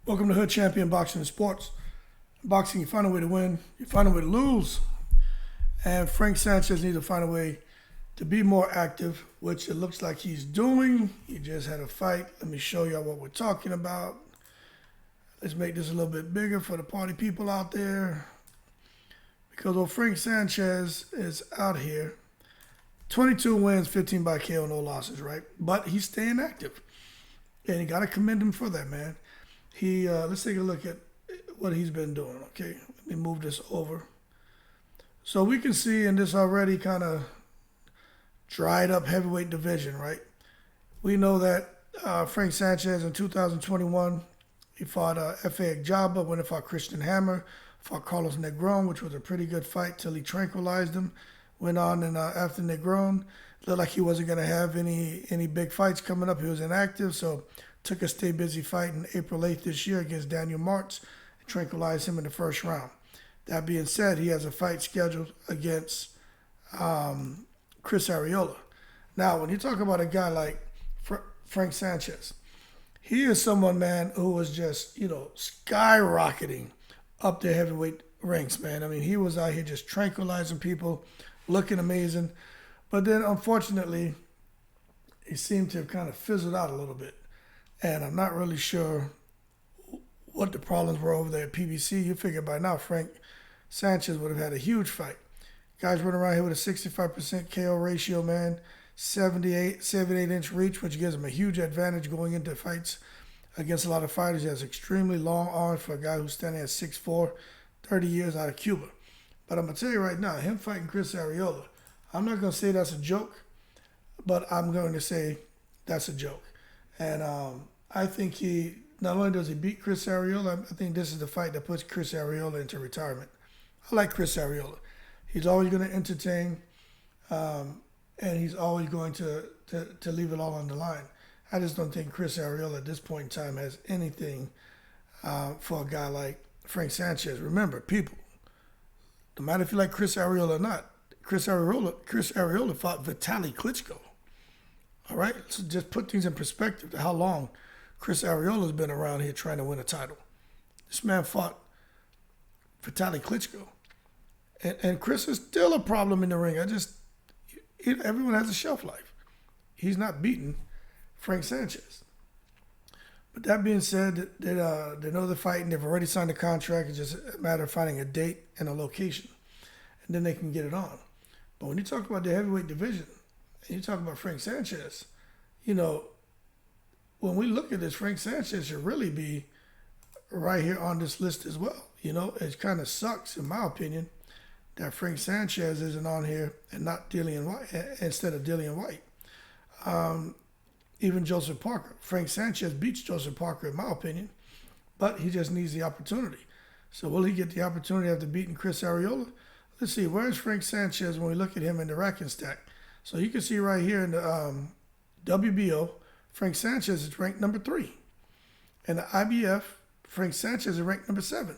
Welcome to Hood Champion Boxing and Sports. In boxing, you find a way to win, you find a way to lose. And Frank Sanchez needs to find a way to be more active, which it looks like he's doing. He just had a fight. Let me show you what we're talking about. Let's make this a little bit bigger for the party people out there. Because old Frank Sanchez is out here. 22 wins, 15 by KO, no losses, right? But he's staying active. And you got to commend him for that, man. Let's take a look at what he's been doing, okay? Let me move this over. So we can see in this already kind of dried up heavyweight division, right? We know that Frank Sanchez in 2021, he fought F.A. Jabba, when he fought Christian Hammer, fought Carlos Negron, which was a pretty good fight till he tranquilized him. Went on and after Negron, looked like he wasn't going to have any big fights coming up. He was inactive, so took a stay busy fight in April 8th this year against Daniel Martz and tranquilized him in the first round. That being said, he has a fight scheduled against Chris Arreola. Now, when you talk about a guy like Frank Sanchez, he is someone, man, who was just, skyrocketing up the heavyweight ranks, man. I mean, he was out here just tranquilizing people, looking amazing. But then, unfortunately, he seemed to have kind of fizzled out a little bit. And I'm not really sure what the problems were over there at PBC. You figure by now Frank Sanchez would have had a huge fight. Guys running around here with a 65% KO ratio, man. 78-inch reach, which gives him a huge advantage going into fights against a lot of fighters. He has extremely long arms for a guy who's standing at 6'4", 30 years out of Cuba. But I'm going to tell you right now, him fighting Chris Arreola, I'm not going to say that's a joke, but I'm going to say that's a joke. And I think he, not only does he beat Chris Arreola, I think this is the fight that puts Chris Arreola into retirement. I like Chris Arreola. He's always going to entertain, and he's always going to leave it all on the line. I just don't think Chris Arreola at this point in time has anything for a guy like Frank Sanchez. Remember, people, no matter if you like Chris Arreola or not, Chris Arreola fought Vitaly Klitschko. All right, so just put things in perspective to how long Chris Arreola's been around here trying to win a title. This man fought Vitaly Klitschko. And Chris is still a problem in the ring. Everyone has a shelf life. He's not beating Frank Sanchez. But that being said, they know they're fighting. They've already signed a contract. It's just a matter of finding a date and a location. And then they can get it on. But when you talk about the heavyweight division, and you talk about Frank Sanchez, when we look at this, Frank Sanchez should really be right here on this list as well. It kind of sucks, in my opinion, that Frank Sanchez isn't on here and not Dillian White instead of Dillian White. Even Joseph Parker. Frank Sanchez beats Joseph Parker, in my opinion, but he just needs the opportunity. So will he get the opportunity after beating Chris Arreola? Let's see, where's Frank Sanchez when we look at him in the rack stack? So you can see right here in the WBO, Frank Sanchez is ranked number 3. In the IBF, Frank Sanchez is ranked number 7.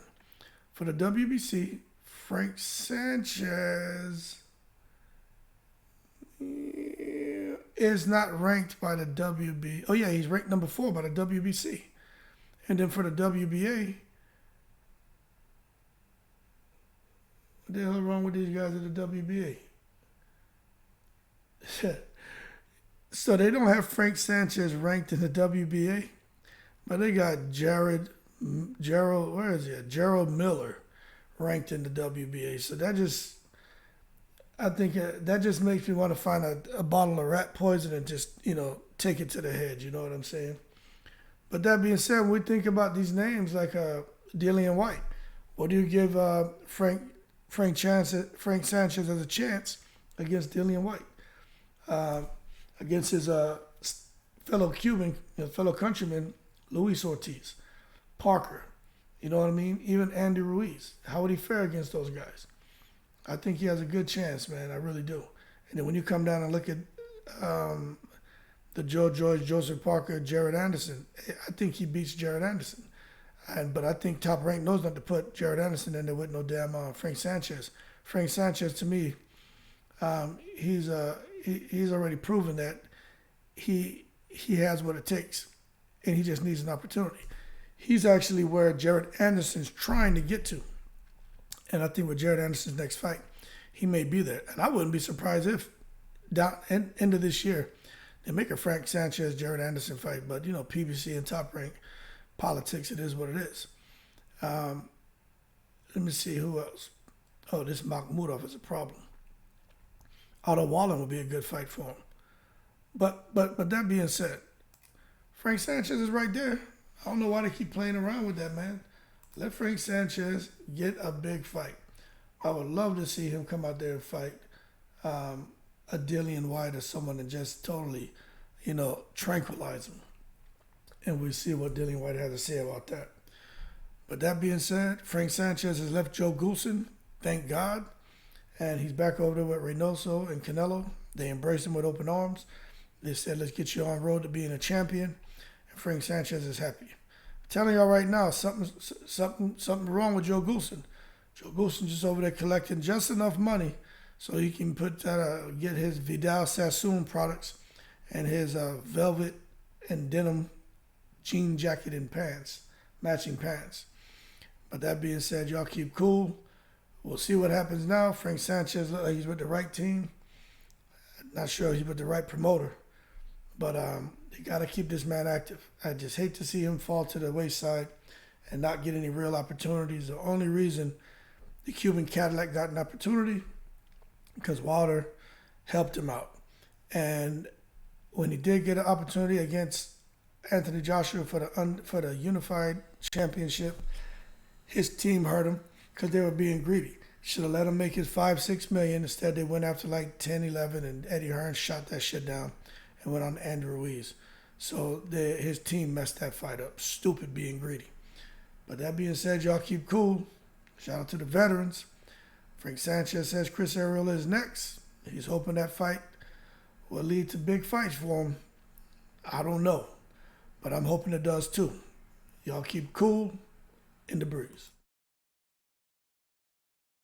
For the WBC, Frank Sanchez is not ranked by the WB. Oh yeah, he's ranked number 4 by the WBC. And then for the WBA, what the hell is wrong with these guys at the WBA? So they don't have Frank Sanchez ranked in the WBA, but they got Gerald Miller ranked in the WBA. So I think that just makes me want to find a bottle of rat poison and just, take it to the head. You know what I'm saying? But that being said, when we think about these names like Dillian White, what do you give Frank Sanchez as a chance against Dillian White? Against his fellow Cuban, fellow countryman, Luis Ortiz, Parker, you know what I mean? Even Andy Ruiz. How would he fare against those guys? I think he has a good chance, man. I really do. And then when you come down and look at the Joe George, Joseph Parker, Jared Anderson, I think he beats Jared Anderson. But I think Top Rank knows not to put Jared Anderson in there with no damn Frank Sanchez. Frank Sanchez, to me, he's already proven that he has what it takes, and he just needs an opportunity. he's actually where Jared Anderson's trying to get to. And I think with Jared Anderson's next fight, he may be there. And I wouldn't be surprised if down end of this year they make a Frank Sanchez Jared Anderson fight. But PBC and Top Rank politics, it is what it is. Let me see who else. Oh, this Makhmudov is a problem. Otto Wallen would be a good fight for him. But that being said, Frank Sanchez is right there. I don't know why they keep playing around with that, man. Let Frank Sanchez get a big fight. I would love to see him come out there and fight a Dillian White or someone and just totally, tranquilize him. And we'll see what Dillian White has to say about that. But that being said, Frank Sanchez has left Joe Goulson, thank God. And he's back over there with Reynoso and Canelo. They embraced him with open arms. They said, let's get you on road to being a champion. And Frank Sanchez is happy. I'm telling y'all right now, something wrong with Joe Goulson. Joe Goulson just over there collecting just enough money so he can get his Vidal Sassoon products and his velvet and denim jean jacket and pants, matching pants. But that being said, y'all keep cool. We'll see what happens now. Frank Sanchez looks like he's with the right team. Not sure he's with the right promoter. But they got to keep this man active. I just hate to see him fall to the wayside and not get any real opportunities. The only reason the Cuban Cadillac got an opportunity because Wilder helped him out. And when he did get an opportunity against Anthony Joshua for the unified championship, his team hurt him because they were being greedy. Should have let him make his $5-6 million. Instead, they went after like 10, 11, and Eddie Hearn shot that shit down and went on to Andrew Ruiz. So his team messed that fight up. Stupid being greedy. But that being said, y'all keep cool. Shout out to the veterans. Frank Sanchez says Chris Arreola is next. He's hoping that fight will lead to big fights for him. I don't know. But I'm hoping it does too. Y'all keep cool in the breeze.